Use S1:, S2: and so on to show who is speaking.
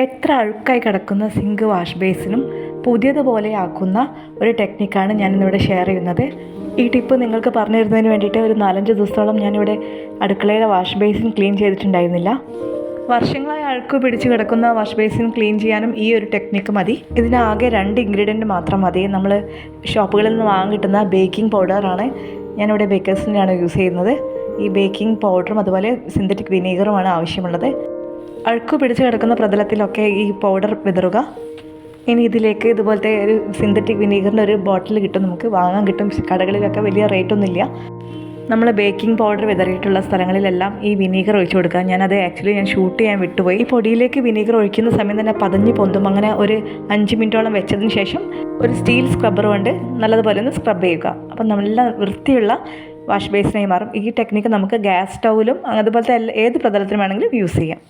S1: എത്ര അഴുക്കായി കിടക്കുന്ന zinc wash ബേസിനും പുതിയതുപോലെ ആക്കുന്ന ഒരു ടെക്നിക്കാണ് ഞാനിന്നിവിടെ ഷെയർ ചെയ്യുന്നത്. ഈ ടിപ്പ് നിങ്ങൾക്ക് പറഞ്ഞു തരുന്നതിന് വേണ്ടിയിട്ട് ഒരു 4-5 ദിവസത്തോളം ഞാനിവിടെ അടുക്കളയിലെ വാഷ് ബേസിൻ ക്ലീൻ ചെയ്തിട്ടുണ്ടായിരുന്നില്ല. വർഷങ്ങളായി അഴുക്ക് പിടിച്ച് കിടക്കുന്ന വാഷ് ബേസിൻ ക്ലീൻ ചെയ്യാനും ഈ ഒരു ടെക്നിക്ക് മതി. ഇതിനാകെ 2 ഇൻഗ്രീഡിയൻറ്റ് മാത്രം മതി. നമ്മൾ ഷോപ്പുകളിൽ നിന്ന് വാങ്ങി കിട്ടുന്ന ബേക്കിംഗ് പൗഡറാണ് ഞാനിവിടെ ബേക്കേഴ്സിൻ്റെയാണ് യൂസ് ചെയ്യുന്നത്. ഈ ബേക്കിംഗ് പൗഡറും അതുപോലെ സിന്തറ്റിക് വിനീഗറുമാണ് ആവശ്യമുള്ളത്. അഴുക്ക് പിടിച്ച് കിടക്കുന്ന പ്രതലത്തിലൊക്കെ ഈ പൗഡർ വിതറുക. ഇനി ഇതിലേക്ക് ഇതുപോലത്തെ ഒരു സിന്തറ്റിക് വിനീഗറിൻ്റെ ഒരു ബോട്ടിൽ കിട്ടും, നമുക്ക് വാങ്ങാൻ കിട്ടും. കടകളിലൊക്കെ വലിയ റേറ്റൊന്നുമില്ല. നമ്മൾ ബേക്കിംഗ് പൗഡർ വിതറിയിട്ടുള്ള സ്ഥലങ്ങളിലെല്ലാം ഈ വിനീഗർ ഒഴിച്ചു കൊടുക്കുക. ഞാൻ ഷൂട്ട് ചെയ്യാൻ വിട്ടുപോയി. ഈ പൊടിയിലേക്ക് വിനീഗർ ഒഴിക്കുന്ന സമയം തന്നെ പതഞ്ഞ് പൊന്തും. അങ്ങനെ ഒരു 5 മിനിറ്റോളം വെച്ചതിന് ശേഷം ഒരു സ്റ്റീൽ സ്ക്രബ്ബർ കൊണ്ട് നല്ലതുപോലെ ഒന്ന് സ്ക്രബ് ചെയ്യുക. അപ്പം നല്ല വൃത്തിയുള്ള വാഷ് ബേസിനായി മാറും. ഈ ടെക്നിക്ക് നമുക്ക് ഗ്യാസ് സ്റ്റൗവിലും അതുപോലത്തെ ഏത് പ്രതലത്തിലും വേണമെങ്കിലും യൂസ് ചെയ്യാം.